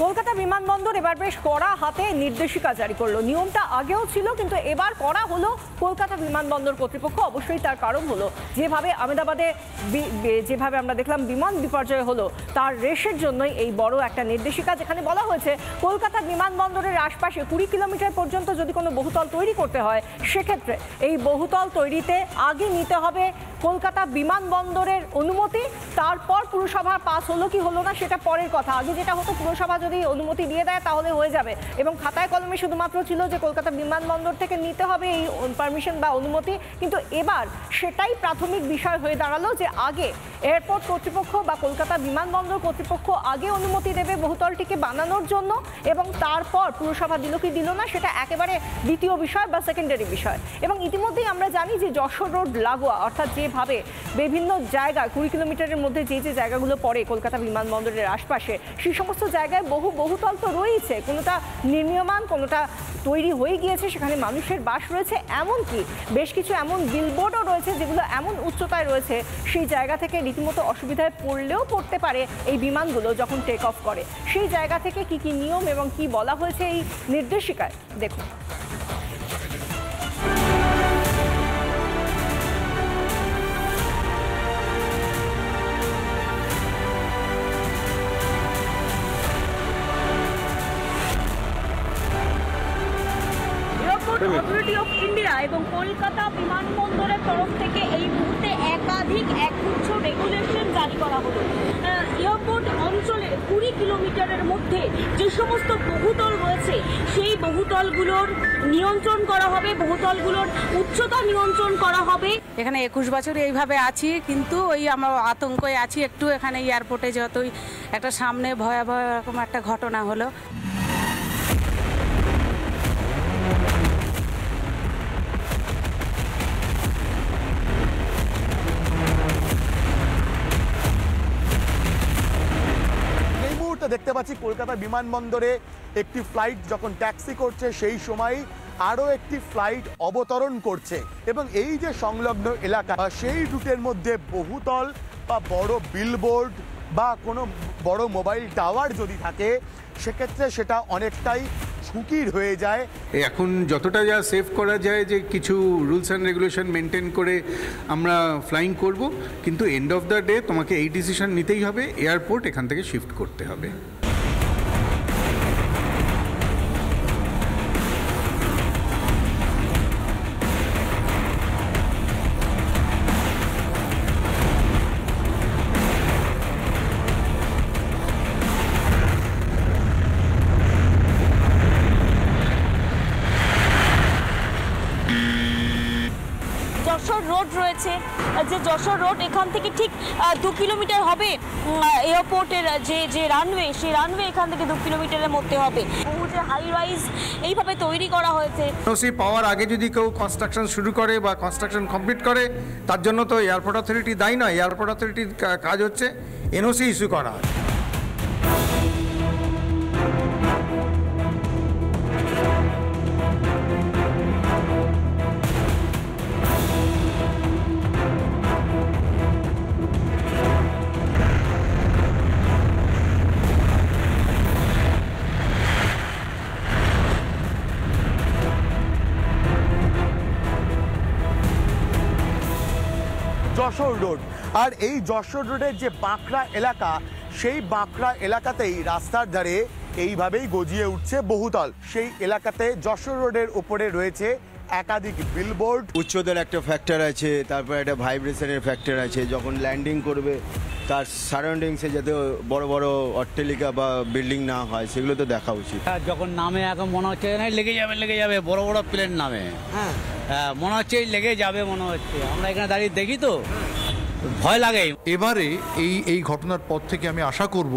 কলকাতা বিমানবন্দর এবার বেশ কড়া হাতে নির্দেশিকা জারি করলো। নিয়মটা আগেও ছিল, কিন্তু এবার করা হলো কলকাতা বিমানবন্দর কর্তৃপক্ষ। অবশ্যই তার কারণ হলো যেভাবে আহমেদাবাদে যেভাবে আমরা দেখলাম বিমান বিপর্যয় হলো, তার রেশের জন্যই এই বড় একটা নির্দেশিকা, যেখানে বলা হয়েছে কলকাতা বিমানবন্দরের আশপাশে 20 কিলোমিটার পর্যন্ত যদি কোনো বহুতল তৈরি করতে হয়, সেক্ষেত্রে এই বহুতল তৈরিতে আগে নিতে হবে কলকাতা বিমানবন্দরের অনুমতি। তারপর পুরসভা পাস হলো কি হলো না সেটা পরের কথা। আগে যেটা হতো, পুরসভা যদি অনুমতি দিয়ে দেয় তাহলে হয়ে যাবে, এবং খাতায় কলমে শুধুমাত্র ছিল যে কলকাতা বিমানবন্দর থেকে নিতে হবে এই পারমিশন বা অনুমতি। কিন্তু এবার সেটাই প্রাথমিক বিষয় হয়ে দাঁড়ালো যে আগে এয়ারপোর্ট কর্তৃপক্ষ বা কলকাতা বিমানবন্দর কর্তৃপক্ষ আগে অনুমতি দেবে বহুতলটিকে বানানোর জন্য, এবং তারপর পুরসভা দিল কি দিল না সেটা একেবারে দ্বিতীয় বিষয় বা সেকেন্ডারি বিষয়। এবং ইতিমধ্যেই আমরা জানি যে যশোর রোড লাগোয়া, অর্থাৎ যেভাবে বিভিন্ন জায়গায় 20 কিলোমিটারের মধ্যে যে যে জায়গাগুলো পড়ে কলকাতা বিমানবন্দরের আশপাশে, সেই সমস্ত জায়গায় বহুতল তো রয়েছে, কোনোটা নির্মীয়মান, কোনোটা তৈরি হয়ে গিয়েছে, সেখানে মানুষের বাস রয়েছে, এমনকি বেশ কিছু এমন বিলবোর্ডও রয়েছে যেগুলো এমন উচ্চতায় রয়েছে সেই জায়গা থেকে রীতিমতো অসুবিধায় পড়তে পারে এই বিমানগুলো যখন টেক অফ করে। সেই জায়গা থেকে কি কি নিয়ম এবং কি বলা হয়েছে এই নির্দেশিকায় দেখুন। অথরিটি অফ ইন্ডিয়া এবং কলকাতা বিমানবন্দরের তরফ থেকে এই মুহূর্তে একাধিক একগুচ্ছ রেগুলেশন জারি করা হলো। এয়ারপোর্ট অঞ্চলে 20 কিলোমিটারের মধ্যে যে সমস্ত বহুতল রয়েছে সেই বহুতলগুলোর নিয়ন্ত্রণ করা হবে, বহুতলগুলোর উচ্চতা নিয়ন্ত্রণ করা হবে। এখানে 21 বছর এইভাবে আছি, কিন্তু ওই আমরা আতঙ্কে আছি একটু। এখানে এয়ারপোর্টে যতই একটা সামনে ভয়াবহ এরকম একটা ঘটনা হলো। দেখতে পাচ্ছি কলকাতা বিমানবন্দরে একটি ফ্লাইট যখন ট্যাক্সি করছে সেই সময় আরও একটি ফ্লাইট অবতরণ করছে, এবং এই যে সংলগ্ন এলাকা সেই রুটের মধ্যে বহুতল বা বড় বিলবোর্ড বা কোনো বড় মোবাইল টাওয়ার যদি থাকে, সেক্ষেত্রে সেটা অনেকটাই ঝুঁকির হয়ে যায়। এখন যতটা যা সেভ করা যায়, যে কিছু রুলস অ্যান্ড রেগুলেশন মেনটেন করে আমরা ফ্লাইং করব, কিন্তু এন্ড অফ দ্য ডে তোমাকে এই ডিসিশন নিতেই হবে, এয়ারপোর্ট এখান থেকে শিফট করতে হবে। যশোর রোড রয়েছে, যে যশোর রোড এখান থেকে ঠিক 2 কিলোমিটার হবে এয়ারপোর্টের যে রানওয়ে, সেই রানওয়ে এখান থেকে 2 কিলোমিটারের মধ্যে হবে। বহু যে হাই রাইজ এইভাবে তৈরি করা হয়েছে। এনওসি পাওয়ার আগে যদি কেউ কনস্ট্রাকশন শুরু করে বা কনস্ট্রাকশন কমপ্লিট করে, তার জন্য তো এয়ারপোর্ট অথরিটি দায়ী নয়। এয়ারপোর্ট অথরিটির কাজ হচ্ছে এনওসি ইস্যু করা। যশোর রোড, আর এই যশোর রোডের যে বাঁকড়া এলাকা, সেই বাঁকড়া এলাকাতেই রাস্তার ধারে এইভাবেই গজিয়ে উঠছে বহুতল। সেই এলাকাতে যশোর রোডের উপরে রয়েছে একাধিক বিলবোর্ড। উচ্চতার একটা ফ্যাক্টর আছে, তারপর একটা ভাইব্রেশনের ফ্যাক্টর আছে। যখন ল্যান্ডিং করবে তার সারাউন্ডিংসে যাতে বড় বড় অট্টালিকা বা বিল্ডিং না হয়, সেগুলো তো দেখা উচিত। যখন নামে এখন মনে হচ্ছে না লেগে যাবে বড় বড় প্লেন নামে, হ্যাঁ মনে হচ্ছে লেগে যাবে, মনে হচ্ছে। আমরা এখানে দাঁড়িয়ে দেখি তো ভয় লাগে। এবারে এই ঘটনার পর থেকে আমি আশা করব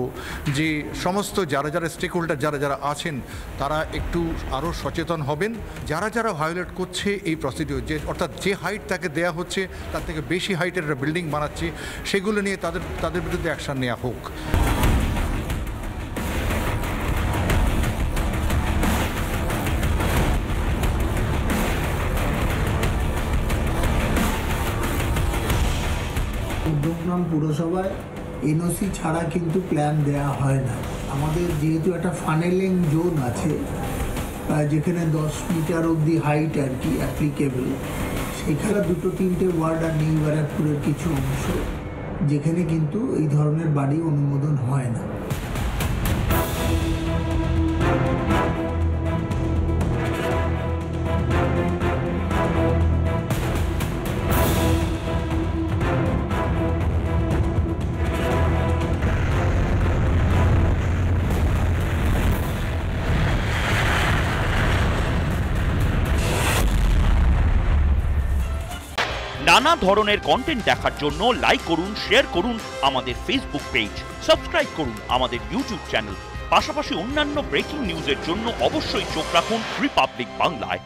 যে সমস্ত যারা স্টেক হোল্ডার যারা আছেন, তারা একটু আরও সচেতন হবেন। যারা ভায়োলেট করছে এই প্রসিডিওর, অর্থাৎ যে হাইট তাকে দেয়া হচ্ছে তার থেকে বেশি হাইটের বিল্ডিং বানাচ্ছে, সেগুলো নিয়ে তাদের বিরুদ্ধে অ্যাকশন নেওয়া হোক। উদ্যোগনাম পুরসভায় এনওসি ছাড়া কিন্তু প্ল্যান দেয়া হয় না। আমাদের যেহেতু একটা ফানেলিং জোন আছে যেখানে 10 মিটার অবধি হাইট আর কি অ্যাপ্লিকেবল, সেখানে 2-3টে ওয়ার্ড আর নিউ ব্যারাকপুরের কিছু অংশ যেখানে কিন্তু এই ধরনের বাড়ি অনুমোদন হয় না। নানা ধরনের কন্টেন্ট দেখার জন্য লাইক করুন, শেয়ার করুন আমাদের ফেসবুক পেজ, সাবস্ক্রাইব করুন আমাদের ইউটিউব চ্যানেল। পাশাপাশি অন্যান্য ব্রেকিং নিউজের জন্য অবশ্যই চোখ রাখুন রিপাবলিক বাংলায়।